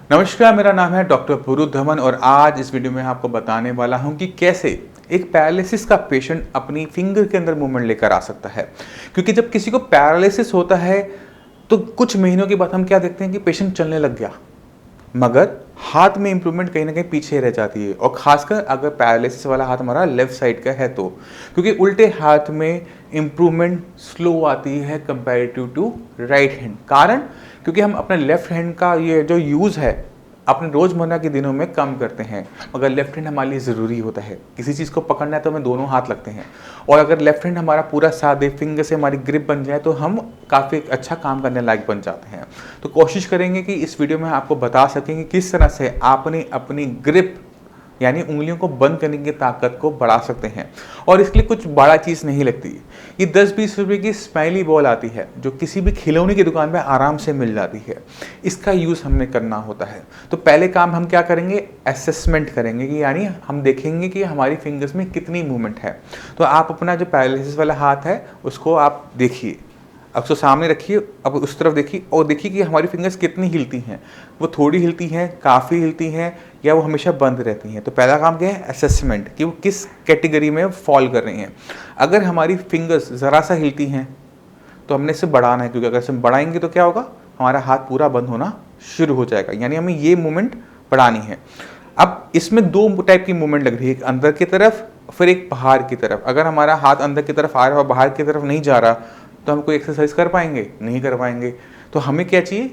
नमस्कार, मेरा नाम है डॉक्टर पुरुष धवन और आज इस वीडियो में आपको बताने वाला हूं कि कैसे एक पैरालिसिस का पेशेंट अपनी फिंगर के अंदर मूवमेंट लेकर आ सकता है। क्योंकि जब किसी को पैरालिसिस होता है तो कुछ महीनों के बाद हम क्या देखते हैं कि पेशेंट चलने लग गया, मगर हाथ में इंप्रूवमेंट कहीं ना कहीं पीछे रह जाती है। और खासकर अगर पैरालिसिस वाला हाथ हमारा लेफ्ट साइड का है तो, क्योंकि उल्टे हाथ में इंप्रूवमेंट स्लो आती है कंपैरेटिव टू राइट हैंड। कारण क्योंकि हम अपने लेफ्ट हैंड का ये जो यूज़ है अपने रोज़मर्रा के दिनों में कम करते हैं, मगर लेफ्ट हैंड हमारे लिए ज़रूरी होता है। किसी चीज़ को पकड़ना है तो हमें दोनों हाथ लगते हैं, और अगर लेफ्ट हैंड हमारा पूरा साथ दे, फिंगर से हमारी ग्रिप बन जाए तो हम काफ़ी अच्छा काम करने लायक बन जाते हैं। तो कोशिश करेंगे कि इस वीडियो में आपको बता सकें कि किस तरह से आपने अपनी ग्रिप यानी उंगलियों को बंद करने की ताकत को बढ़ा सकते हैं। और इसके लिए कुछ बड़ा चीज़ नहीं लगती। ये 10-20 रुपए की स्माइली बॉल आती है जो किसी भी खिलौने की दुकान में आराम से मिल जाती है। इसका यूज़ हमने करना होता है। तो पहले काम हम क्या करेंगे, असेसमेंट करेंगे कि यानी हम देखेंगे कि हमारी फिंगर्स में कितनी मूवमेंट है। तो आप अपना जो पैरालिसिस वाला हाथ है उसको आप देखिए, अब उसको सामने रखिए, अब उस तरफ देखिए और देखिए कि हमारी फिंगर्स कितनी हिलती हैं। वो थोड़ी हिलती हैं, काफ़ी हिलती हैं, या वो हमेशा बंद रहती हैं। तो पहला काम क्या है, असेसमेंट, कि वो किस कैटेगरी में फॉल कर रही हैं। अगर हमारी फिंगर्स ज़रा सा हिलती हैं तो हमने इसे बढ़ाना है, क्योंकि अगर इसे बढ़ाएंगे तो क्या होगा, हमारा हाथ पूरा बंद होना शुरू हो जाएगा। यानी हमें ये मूवमेंट बढ़ानी है। अब इसमें दो टाइप की मूवमेंट लग रही है, एक अंदर की तरफ, फिर एक बाहर की तरफ। अगर हमारा हाथ अंदर की तरफ आ रहा है और बाहर की तरफ नहीं जा रहा तो हम कोई एक्सरसाइज कर पाएंगे, नहीं कर पाएंगे। तो हमें क्या चाहिए,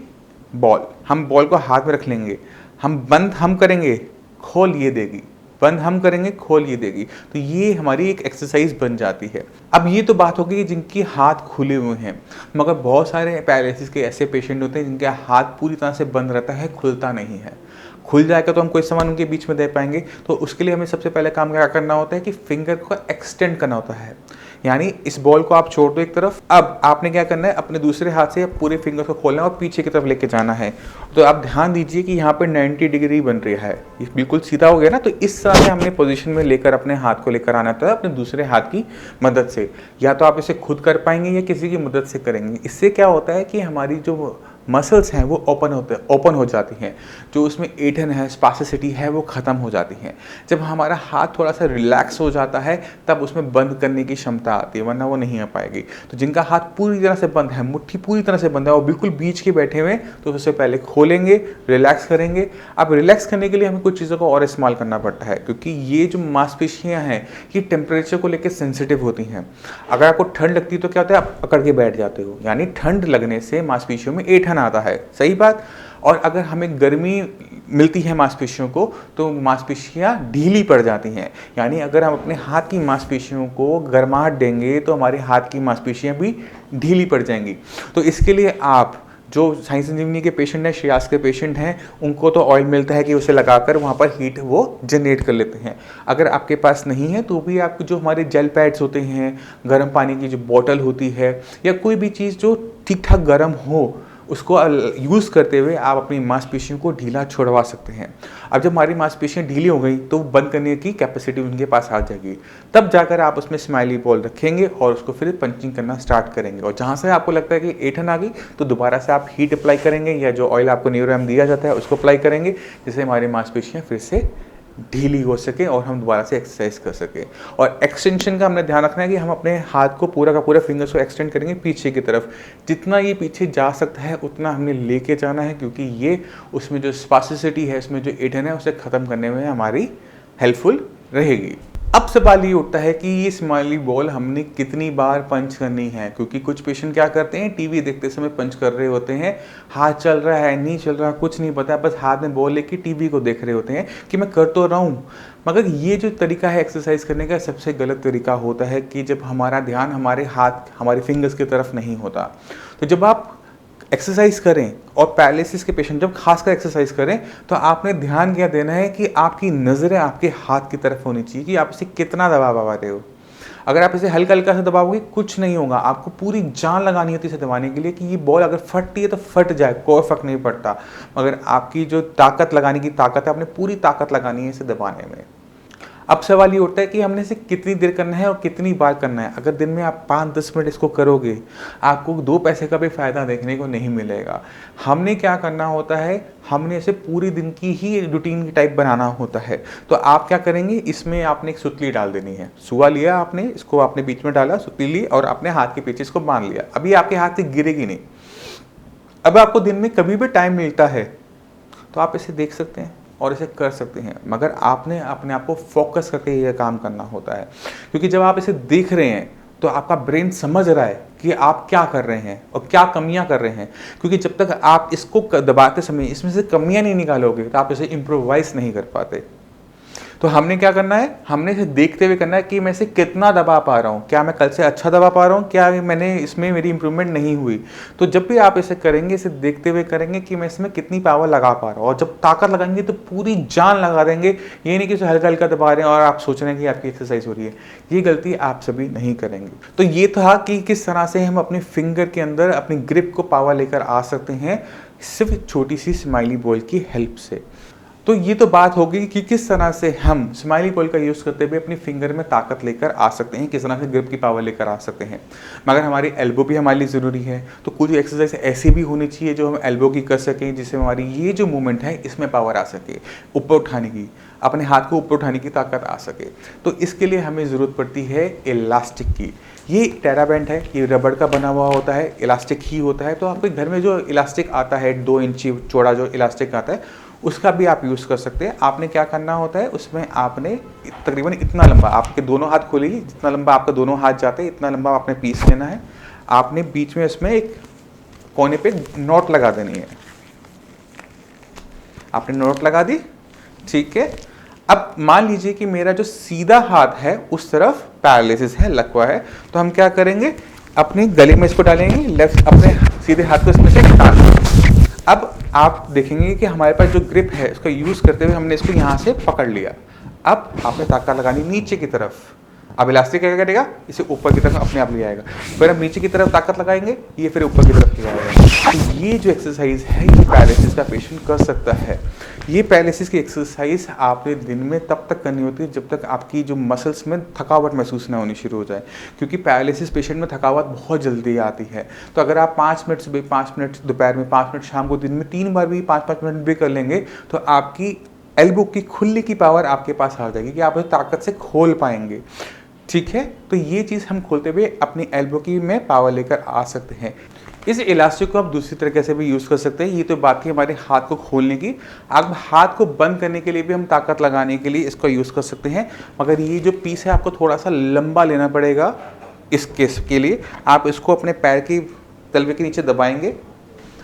बॉल। हम बॉल को हाथ में रख लेंगे, हम बंद हम करेंगे, खोल ये देगी, बंद हम करेंगे, खोल ये देगी। तो ये हमारी एक एक्सरसाइज बन जाती है। अब ये तो बात होगी जिनकी हाथ खुले हुए हैं, मगर बहुत सारे पैरालिसिस के ऐसे पेशेंट होते हैं जिनके हाथ पूरी तरह से बंद रहता है, खुलता नहीं है। खुल जाएगा तो हम कोई सामान उनके बीच में दे पाएंगे। तो उसके लिए हमें सबसे पहले काम क्या करना होता है कि फिंगर को एक्सटेंड करना होता है। यानी इस बॉल को आप छोड़ दो एक तरफ, अब आपने क्या करना है, अपने दूसरे हाथ से पूरे फिंगर को खोलना है और पीछे की तरफ लेके जाना है। तो आप ध्यान दीजिए कि यहाँ पर 90 डिग्री बन रहा है, ये बिल्कुल सीधा हो गया ना। तो इस तरह से हमने पोजीशन में लेकर अपने हाथ को लेकर आना था अपने दूसरे हाथ की मदद से। या तो आप इसे खुद कर पाएंगे या किसी की मदद से करेंगे। इससे क्या होता है कि हमारी जो मसल्स हैं वो ओपन हो जाती हैं, जो उसमें ऐंठन है, स्पास्टिसिटी है, वो ख़त्म हो जाती हैं। जब हमारा हाथ थोड़ा सा रिलैक्स हो जाता है तब उसमें बंद करने की क्षमता आती है, वरना वो नहीं आ पाएगी। तो जिनका हाथ पूरी तरह से बंद है, मुट्ठी पूरी तरह से बंद है और बिल्कुल बीच के बैठे हुए, तो उससे पहले खोलेंगे, रिलैक्स करेंगे। अब रिलैक्स करने के लिए हमें कुछ चीज़ों को और इस्तेमाल करना पड़ता है, क्योंकि ये जो मांसपेशियाँ हैं ये टेम्परेचर को लेकर सेंसिटिव होती हैं। अगर आपको ठंड लगती है तो क्या होता है, आप पकड़ के बैठ जाते हो, यानी ठंड लगने से मांसपेशियों में ऐंठन आता है, सही बात। और अगर हमें गर्मी मिलती है मांसपेशियों को तो मांसपेशियां ढीली पड़ जाती हैं। यानी अगर हम अपने हाथ की मांसपेशियों को गर्माहट देंगे तो हमारे हाथ की मांसपेशियां भी ढीली पड़ जाएंगी। तो इसके लिए आप जो साई संजीवनी के पेशेंट हैं, श्रेयास के पेशेंट हैं, उनको तो ऑयल मिलता है कि उसे लगाकर वहाँ पर हीट वो जनरेट कर लेते हैं। अगर आपके पास नहीं है तो भी आप जो हमारे जेल पैड्स होते हैं, गर्म पानी की जो बोतल होती है, या कोई भी चीज़ जो ठीक ठाक गर्म हो, उसको यूज़ करते हुए आप अपनी मांसपेशियों को ढीला छुड़वा सकते हैं। अब जब हमारी मांसपेशियाँ ढीली हो गई तो बंद करने की कैपेसिटी उनके पास आ जाएगी। तब जाकर आप उसमें स्माइली बॉल रखेंगे और उसको फिर पंचिंग करना स्टार्ट करेंगे। और जहाँ से आपको लगता है कि ऐंठन आ गई तो दोबारा से आप हीट अप्लाई करेंगे, या जो ऑयल आपको न्यूरोएम दिया जाता है उसको अप्लाई करेंगे, जिससे हमारी मांसपेशियाँ फिर से ढीली हो सके और हम दोबारा से एक्सरसाइज कर सके। और एक्सटेंशन का हमने ध्यान रखना है कि हम अपने हाथ को पूरा का पूरा फिंगर्स को एक्सटेंड करेंगे पीछे की तरफ। जितना ये पीछे जा सकता है उतना हमने लेके जाना है, क्योंकि ये उसमें जो स्पास्टिसिटी है, उसमें जो ऐंठन है, उसे ख़त्म करने में हमारी हेल्पफुल रहेगी। अब सवाल ये उठता है कि ये स्माइली बॉल हमने कितनी बार पंच करनी है, क्योंकि कुछ पेशेंट क्या करते हैं, टीवी देखते समय पंच कर रहे होते हैं, हाथ चल रहा है नहीं चल रहा कुछ नहीं पता, बस हाथ में बॉल लेके टीवी को देख रहे होते हैं कि मैं कर तो रहा हूँ। मगर ये जो तरीका है एक्सरसाइज करने का, सबसे गलत तरीका होता है कि जब हमारा ध्यान हमारे हाथ, हमारे फिंगर्स की तरफ नहीं होता। तो जब आप एक्सरसाइज करें, और पैरालिसिस के पेशेंट जब खासकर एक्सरसाइज करें, तो आपने ध्यान क्या देना है कि आपकी नज़रें आपके हाथ की तरफ होनी चाहिए कि आप इसे कितना दबा रहे हो। अगर आप इसे हल्का हल्का से दबाओगे कुछ नहीं होगा, आपको पूरी जान लगानी होती है इसे दबाने के लिए कि ये बॉल अगर फटती है तो फट जाए, कोई फर्क नहीं पड़ता। मगर आपकी जो ताकत लगाने की ताकत है, आपने पूरी ताकत लगानी है इसे दबाने में। अब सवाल ये उठता है कि हमने इसे कितनी देर करना है और कितनी बार करना है। अगर दिन में आप 5-10 मिनट इसको करोगे, आपको 2 पैसे का भी फ़ायदा देखने को नहीं मिलेगा। हमने क्या करना होता है, हमने इसे पूरी दिन की ही रूटीन की टाइप बनाना होता है। तो आप क्या करेंगे, इसमें आपने एक सुतली डाल देनी है। सुआ लिया आपने, इसको आपने बीच में डाला, सुतली ली और अपने हाथ के पीछे इसको बांध लिया। अभी आपके हाथ से गिरेगी नहीं। अब आपको दिन में कभी भी टाइम मिलता है तो आप इसे देख सकते हैं और इसे कर सकते हैं, मगर आपने अपने आप को फोकस करके यह काम करना होता है। क्योंकि जब आप इसे देख रहे हैं तो आपका ब्रेन समझ रहा है कि आप क्या कर रहे हैं और क्या कमियां कर रहे हैं। क्योंकि जब तक आप इसको दबाते समय इसमें से कमियां नहीं निकालोगे तो आप इसे इम्प्रोवाइज नहीं कर पाते। तो हमने क्या करना है, हमने इसे देखते हुए करना है कि मैं इसे कितना दबा पा रहा हूँ, क्या मैं कल से अच्छा दबा पा रहा हूँ, क्या मैंने इसमें मेरी इंप्रूवमेंट नहीं हुई। तो जब भी आप इसे करेंगे, इसे देखते हुए करेंगे कि मैं इसमें कितनी पावर लगा पा रहा हूँ, और जब ताकत लगाएंगे तो पूरी जान लगा देंगे। ये नहीं कि इसे हल्का हल्का दबा रहे हैं और आप सोच रहे हैं कि आपकी एक्सरसाइज हो रही है। ये गलती आप सभी नहीं करेंगे। तो ये था कि किस तरह से हम अपने फिंगर के अंदर अपनी ग्रिप को पावर लेकर आ सकते हैं सिर्फ छोटी सी स्माइली बॉल की हेल्प से। तो ये तो बात होगी कि किस तरह से हम स्माइली बॉल का यूज़ करते हुए अपनी फिंगर में ताकत लेकर आ सकते हैं, किस तरह से ग्रिप की पावर लेकर आ सकते हैं। मगर हमारी एल्बो भी हमारे लिए ज़रूरी है। तो कुछ एक्सरसाइज ऐसी भी होनी चाहिए जो हम एल्बो की कर सकें, जिससे हमारी ये जो मूवमेंट है इसमें पावर आ सके, ऊपर उठाने की, अपने हाथ को ऊपर उठाने की ताकत आ सके। तो इसके लिए हमें ज़रूरत पड़ती है इलास्टिक की। ये टेराबैंड है, ये रबड़ का बना हुआ होता है, इलास्टिक ही होता है। तो आपके घर में जो इलास्टिक आता है 2 इंची चौड़ा जो इलास्टिक आता है, उसका भी आप यूज़ कर सकते हैं। आपने क्या करना होता है, उसमें आपने तकरीबन इतना लंबा, आपके दोनों हाथ खोलेगी, जितना लंबा आपका दोनों हाथ जाते हैं इतना लंबा आपने पीस लेना है। आपने बीच में इसमें एक कोने पे नॉट लगा देनी है। आपने नॉट लगा दी, ठीक है। अब मान लीजिए कि मेरा जो सीधा हाथ है उस तरफ पैरालिसिस है, लकवा है। तो हम क्या करेंगे, अपने गले में इसको डालेंगे, लेफ्ट अपने सीधे हाथ को इसमें से निकाल। अब आप देखेंगे कि हमारे पास जो ग्रिप है उसका यूज़ करते हुए हमने इसको यहाँ से पकड़ लिया। अब आपने ताकत लगानी नीचे की तरफ। अब इलास्टिक क्या करेगा, इसे ऊपर की तरफ अपने आप ले आएगा। फिर हम नीचे की तरफ ताकत लगाएंगे, ये फिर ऊपर की तरफ ले आएगा। तो ये जो एक्सरसाइज है ये पैरालिसिस का पेशेंट कर सकता है। ये पैरालिसिस की एक्सरसाइज आपने दिन में तब तक करनी होती है जब तक आपकी जो मसल्स में थकावट महसूस ना होनी शुरू हो जाए। क्योंकि पैरालिसिस पेशेंट में थकावट बहुत जल्दी आती है। तो अगर आप 5 मिनट सुबह, 5 मिनट दोपहर में, 5 मिनट शाम को, दिन में 3 बार भी 5-5 मिनट भी कर लेंगे तो आपकी एल्बो की खुलने की पावर आपके पास आ जाएगी कि आप उसे ताकत से खोल पाएंगे। ठीक है, तो ये चीज़ हम खोलते हुए अपनी एल्बो की में पावर लेकर आ सकते हैं। इस इलास्टिक को आप दूसरी तरीके से भी यूज़ कर सकते हैं। ये तो बात थी हमारे हाथ को खोलने की। आप हाथ को बंद करने के लिए भी हम ताकत लगाने के लिए इसको यूज़ कर सकते हैं। मगर ये जो पीस है आपको थोड़ा सा लंबा लेना पड़ेगा। इस केस के लिए आप इसको अपने पैर की तलवे के नीचे दबाएंगे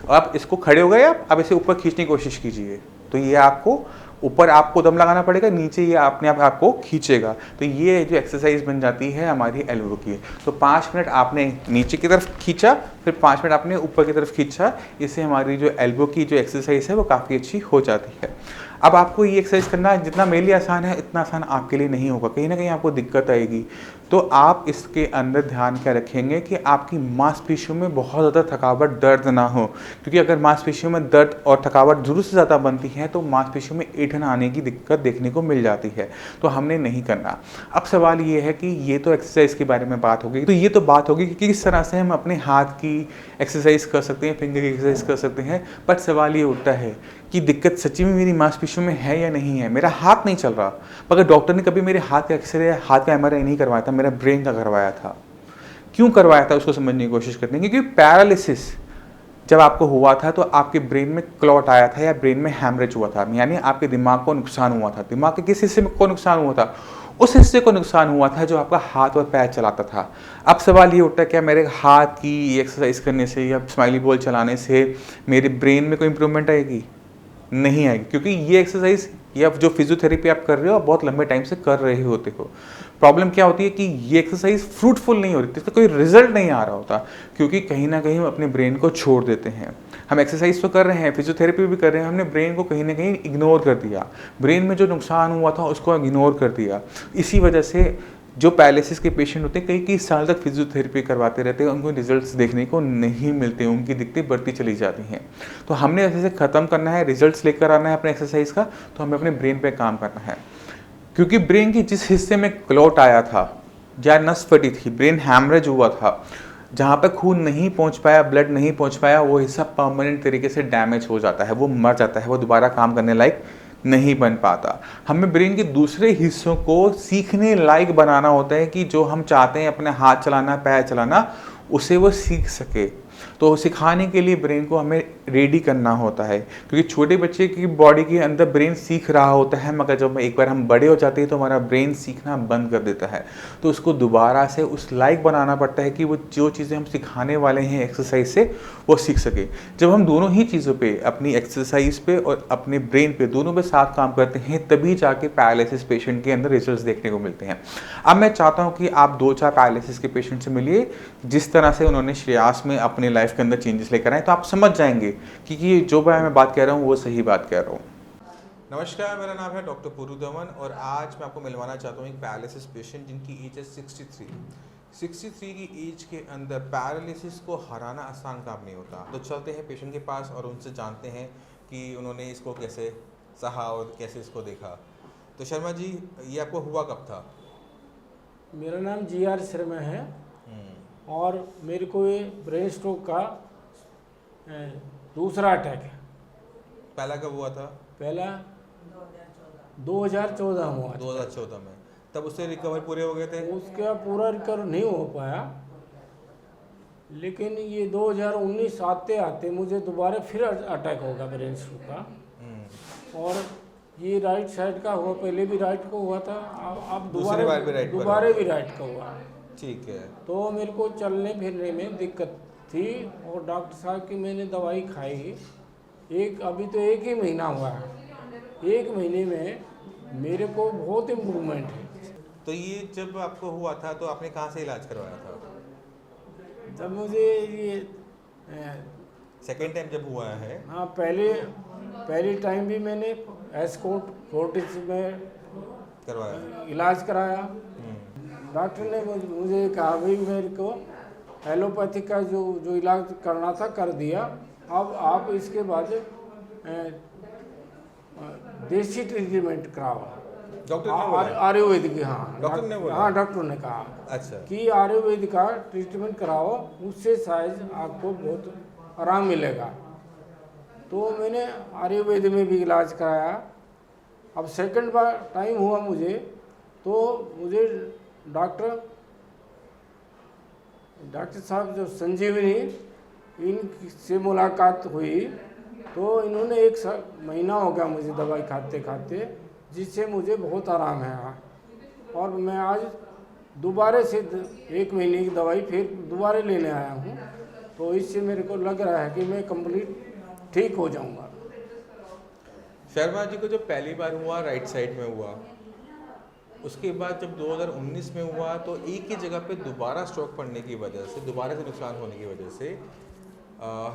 और आप इसको खड़े हो गए, आप इसे ऊपर खींचने की कोशिश कीजिए। तो ये आपको ऊपर आपको दम लगाना पड़ेगा, नीचे ये अपने आप आपको खींचेगा। तो ये जो एक्सरसाइज बन जाती है हमारी एल्बो की। तो 5 मिनट आपने नीचे की तरफ खींचा, फिर 5 मिनट आपने ऊपर की तरफ खींचा। इससे हमारी जो एल्बो की जो एक्सरसाइज है वो काफ़ी अच्छी हो जाती है। अब आपको ये एक्सरसाइज करना जितना मेरे लिए आसान है इतना आसान आपके लिए नहीं होगा, कहीं ना कहीं आपको दिक्कत आएगी। तो आप इसके अंदर ध्यान क्या रखेंगे कि आपकी मांसपेशियों में बहुत ज़्यादा थकावट, दर्द ना हो। क्योंकि अगर मांसपेशियों में दर्द और थकावट ज़रूरत से ज़्यादा बनती है तो मांसपेशियों में ऐंठन आने की दिक्कत देखने को मिल जाती है। तो हमने नहीं करना। अब सवाल ये है कि ये तो एक्सरसाइज के बारे में बात होगी, तो ये तो बात होगी कि किस तरह से हम अपने हाथ की एक्सरसाइज कर सकते हैं, फिंगर की एक्सरसाइज कर सकते हैं। बट सवाल ये उठता है कि दिक्कत सच्ची में मेरी मांसपेशियों में है या नहीं है। मेरा हाथ नहीं चल रहा, मगर डॉक्टर ने कभी मेरे हाथ का एक्सरे, हाथ का MRI नहीं करवाया था, मेरा ब्रेन का करवाया था। क्यों करवाया था उसको समझने की कोशिश करते हैं। क्योंकि पैरालिसिस जब आपको हुआ था तो आपके ब्रेन में क्लॉट आया था या ब्रेन में हैमरेज हुआ था, यानी आपके दिमाग को नुकसान हुआ था। दिमाग के किस हिस्से को नुकसान हुआ था? उस हिस्से को नुकसान हुआ था जो आपका हाथ और पैर चलाता था। अब सवाल ये उठता है, क्या मेरे हाथ की एक्सरसाइज करने से या स्माइली बॉल चलाने से मेरे ब्रेन में कोई इंप्रूवमेंट आएगी? नहीं आएगी। क्योंकि ये एक्सरसाइज या जो फिजियोथेरेपी आप कर रहे हो आप बहुत लंबे टाइम से कर रहे होते हो। प्रॉब्लम क्या होती है कि ये एक्सरसाइज फ्रूटफुल नहीं हो रही, इसका कोई रिजल्ट नहीं आ रहा होता। क्योंकि कहीं ना कहीं हम अपने ब्रेन को छोड़ देते हैं। हम एक्सरसाइज तो कर रहे हैं, फिजियोथेरेपी भी कर रहे हैं, हमने ब्रेन को कहीं ना कहीं इग्नोर कर दिया। ब्रेन में जो नुकसान हुआ था उसको इग्नोर कर दिया। इसी वजह से जो पैरालिसिस के पेशेंट होते हैं कई कई साल तक फिजियोथेरेपी करवाते रहते हैं, उनको रिजल्ट्स देखने को नहीं मिलते, उनकी दिक्कतें बढ़ती चली जाती हैं। तो हमने ऐसे ख़त्म करना है, रिजल्ट्स लेकर आना है अपने एक्सरसाइज का, तो हमें अपने ब्रेन पे काम करना है। क्योंकि ब्रेन के जिस हिस्से में क्लॉट आया था या नस फटी थी, ब्रेन हैमरेज हुआ था, जहाँ पे खून नहीं पहुँच पाया, ब्लड नहीं पहुँच पाया, वो हिस्सा परमानेंट तरीके से डैमेज हो जाता है, वो मर जाता है, वो दोबारा काम करने लायक नहीं बन पाता। हमें ब्रेन के दूसरे हिस्सों को सीखने लायक बनाना होता है कि जो हम चाहते हैं अपने हाथ चलाना, पैर चलाना, उसे वो सीख सके। तो सिखाने के लिए ब्रेन को हमें रेडी करना होता है, क्योंकि छोटे बच्चे की बॉडी के अंदर ब्रेन सीख रहा होता है, मगर जब एक बार हम बड़े हो जाते हैं तो हमारा ब्रेन सीखना बंद कर देता है। तो उसको दोबारा से उस लायक बनाना पड़ता है कि वो जो चीज़ें हम सिखाने वाले हैं एक्सरसाइज से, वो सीख सके। जब हम दोनों ही चीज़ों पे, अपनी एक्सरसाइज पे और अपने ब्रेन पे, दोनों पे साथ काम करते हैं, तभी जाके पैरालिसिस पेशेंट के अंदर रिजल्ट देखने को मिलते हैं। अब मैं चाहता हूँ कि आप 2-4 पैरालिसिस के पेशेंट से मिलिए, जिस तरह से उन्होंने श्रेयास में अपने लाइफ के अंदर चेंजेस लेकर आए, तो आप समझ जाएंगे कि जो मैं बात कह रहा हूँ वो सही बात कह रहा हूँ। नमस्कार, मेरा नाम है डॉक्टर पुरु धवन और आज मैं आपको मिलवाना चाहता हूँ एक पैरालिसिस पेशेंट जिनकी एज है 63 की एज के अंदर पैरालिसिस को हराना आसान काम नहीं होता। तो चलते हैं पेशेंट के पास और उनसे जानते हैं कि उन्होंने इसको कैसे सहा और कैसे इसको देखा। तो शर्मा जी, ये आपको हुआ कब था? मेरा नाम GR शर्मा है और मेरे को ये ब्रेन स्ट्रोक का दूसरा अटैक है। पहला कब हुआ था? पहला 2014 हुआ था। 2014 में। तब उससे रिकवर पूरे हो गए थे? उसका पूरा रिकवर नहीं हो पाया, लेकिन ये 2019 आते आते मुझे दोबारा फिर अटैक होगा ब्रेन स्ट्रोक का। और ये राइट साइड का हुआ, पहले भी राइट को हुआ था, अब दोबारा भी राइट का हुआ। ठीक है। तो मेरे को चलने फिरने में दिक्कत थी और डॉक्टर साहब की मैंने दवाई खाई। अभी तो 1 ही महीना हुआ है, 1 महीने में मेरे को बहुत इम्प्रूवमेंट है। तो ये जब आपको हुआ था तो आपने कहाँ से इलाज करवाया था? जब मुझे ये सेकेंड टाइम जब हुआ है? हाँ, पहली टाइम भी मैंने एस्कॉर्ट फोर्टिस में करवाया, इलाज कराया। डॉक्टर ने मुझे कहा भाई मेरे को एलोपैथी का जो इलाज करना था कर दिया, अब आप इसके बाद देसी ट्रीटमेंट कराओ। डॉक्टर ने बोला? आयुर्वेदिक। हाँ, डॉक्टर ने बोला? हाँ, डॉक्टर ने कहा अच्छा कि आयुर्वेदिक का ट्रीटमेंट कराओ, उससे शायद आपको बहुत आराम मिलेगा। तो मैंने आयुर्वेद में भी इलाज कराया। अब सेकंड बार टाइम हुआ मुझे, तो मुझे डॉक्टर साहब जो संजीवनी, इनसे मुलाकात हुई, तो इन्होंने 1 महीना हो गया मुझे दवाई खाते खाते, जिससे मुझे बहुत आराम है। और मैं आज दोबारा से 1 महीने की दवाई फिर दोबारा लेने आया हूँ, तो इससे मेरे को लग रहा है कि मैं कंप्लीट ठीक हो जाऊँगा। शर्मा जी को जब पहली बार हुआ राइट साइड में हुआ, उसके बाद जब 2019 में हुआ तो एक ही जगह पे दोबारा स्ट्रोक पड़ने की वजह से, दोबारा से नुकसान होने की वजह से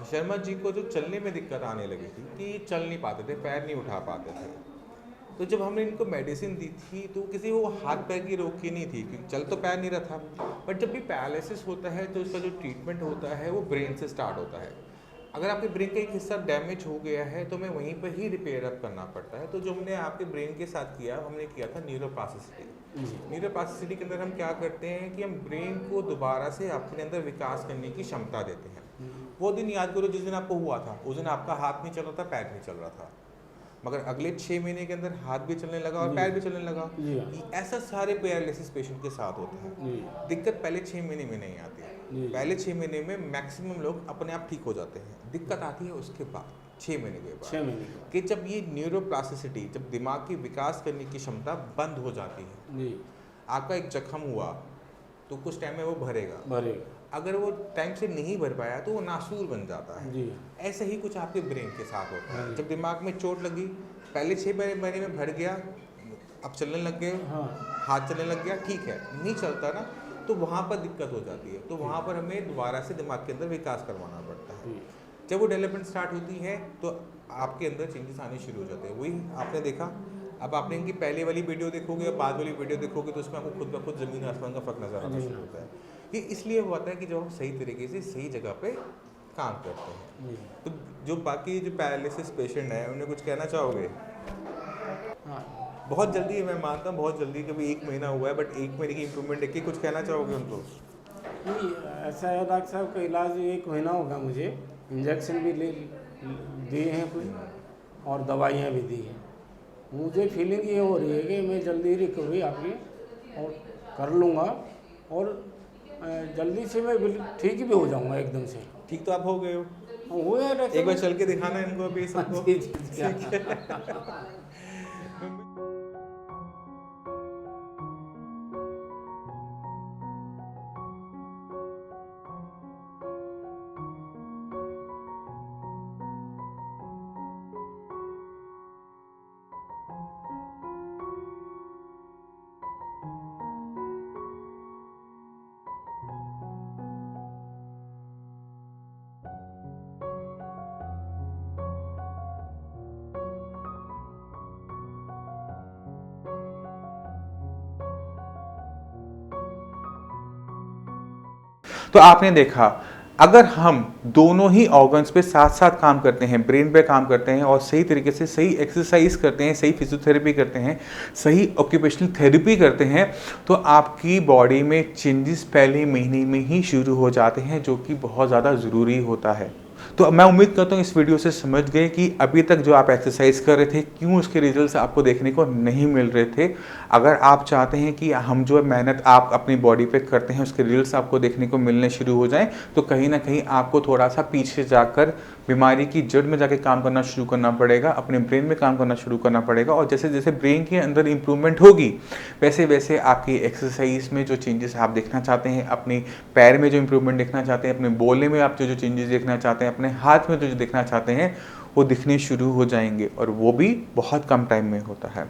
शर्मा जी को जो चलने में दिक्कत आने लगी थी कि चल नहीं पाते थे, पैर नहीं उठा पाते थे। तो जब हमने इनको मेडिसिन दी थी तो किसी को हाथ पैर की रोक की नहीं थी, क्योंकि चल तो पैर नहीं रहा था। बट जब भी पैरालिसिस होता है तो उसका जो ट्रीटमेंट होता है वो ब्रेन से स्टार्ट होता है। अगर आपके ब्रेन का एक हिस्सा डैमेज हो गया है तो हमें वहीं पर ही रिपेयर अप करना पड़ता है। तो जो हमने आपके ब्रेन के साथ किया, हमने किया था न्यूरोप्लास्टिसिटी। न्यूरोप्लास्टिसिटी के अंदर हम क्या करते हैं कि हम ब्रेन को दोबारा से आपके अंदर विकास करने की क्षमता देते हैं। वो दिन याद करो जिस दिन आपको हुआ था, उस दिन आपका हाथ नहीं चल रहा था, पैर नहीं चल रहा था, मगर अगले 6 महीने के अंदर हाथ भी चलने लगा और पैर भी चलने लगा। ऐसा सारे पैरालिसिस पेशेंट के साथ होता है। दिक्कत पहले 6 महीने में नहीं आती है। पहले 6 महीने में मैक्सिमम लोग अपने आप ठीक हो जाते हैं। दिक्कत आती है उसके बाद 6 महीने के बाद, 6 महीने कि जब ये न्यूरोप्लास्टिसिटी, जब दिमाग की विकास करने की क्षमता बंद हो जाती है। आपका एक जख्म हुआ तो कुछ टाइम में वो भरेगा, अगर वो टाइम से नहीं भर पाया तो वो नासूर बन जाता है। ऐसे ही कुछ आपके ब्रेन के साथ होता है। जब दिमाग में चोट लगी, पहले 6 महीने में भर गया, अब चलने लग गए, हाथ चलने लग गया, ठीक है, नहीं चलता ना, तो वहाँ पर दिक्कत हो जाती है। तो वहाँ पर हमें दोबारा से दिमाग के अंदर विकास करवाना पड़ता है। जब वो डेवलपमेंट स्टार्ट होती है तो आपके अंदर चेंजेस आने शुरू हो जाते हैं। वही आपने देखा। अब आपने इनकी पहले वाली वीडियो देखोगे और बाद वाली वीडियो देखोगे तो उसमें आपको खुद ब खुद ज़मीन आसमान का फ़र्क नज़र आना शुरू होता है। ये इसलिए होता है कि जब हम सही तरीके से सही जगह पे काम करते हैं। तो जो बाकी जो पैरालिसिस पेशेंट हैं उन्हें कुछ कहना चाहोगे? हाँ, बहुत जल्दी, मैं मानता हूँ बहुत जल्दी, कभी 1 महीना हुआ है, बट 1 महीने की इम्प्रूवमेंट देख के कुछ कहना चाहोगे उनको? नहीं, ऐसा है डॉक्टर साहब का इलाज 1 महीना होगा मुझे, इंजेक्शन भी ले दिए हैं कुछ और दवाइयाँ भी दी हैं। मुझे फीलिंग ये हो रही है कि मैं जल्दी रिकवरी आपकी और कर लूँगा और जल्दी से मैं ठीक भी हो जाऊँगा एकदम से। ठीक तो आप हो गए हो? हुए हैं डॉक्टर एक बार चल के दिखाना है इनको अभी सबको। जी, जी, जी। ठीक है। तो आपने देखा, अगर हम दोनों ही ऑर्गन्स पे साथ साथ काम करते हैं, ब्रेन पे काम करते हैं और सही तरीके से सही एक्सरसाइज करते हैं, सही फिजियोथेरेपी करते हैं, सही ऑक्यूपेशनल थेरेपी करते हैं, तो आपकी बॉडी में चेंजेस पहले महीने में ही शुरू हो जाते हैं, जो कि बहुत ज़्यादा ज़रूरी होता है। तो मैं उम्मीद करता हूँ इस वीडियो से समझ गए कि अभी तक जो आप एक्सरसाइज कर रहे थे, क्यों उसके रिजल्ट्स आपको देखने को नहीं मिल रहे थे। अगर आप चाहते हैं कि हम जो मेहनत आप अपनी बॉडी पे करते हैं उसके रिजल्ट्स आपको देखने को मिलने शुरू हो जाएं, तो कहीं ना कहीं आपको थोड़ा सा पीछे जाकर बीमारी की जड़ में जाके काम करना शुरू करना पड़ेगा, अपने ब्रेन में काम करना शुरू करना पड़ेगा। और जैसे जैसे ब्रेन के अंदर इंप्रूवमेंट होगी, वैसे वैसे आपकी एक्सरसाइज में जो चेंजेस आप देखना चाहते हैं, अपने पैर में जो इंप्रूवमेंट देखना चाहते हैं, अपने बोलने में आप जो चेंजेस देखना चाहते हैं, अपने हाथ में जो देखना चाहते हैं, वो दिखने शुरू हो जाएंगे। और वो भी बहुत कम टाइम में होता है।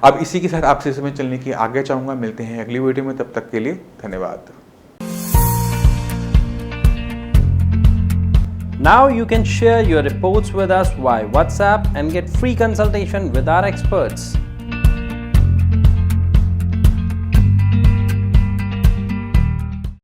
अब इसी के साथ आपसे समय चलने की आगे चाहूँगा। मिलते हैं अगली वीडियो में, तब तक के लिए धन्यवाद। Now you can share your reports with us via WhatsApp and get free consultation with our experts.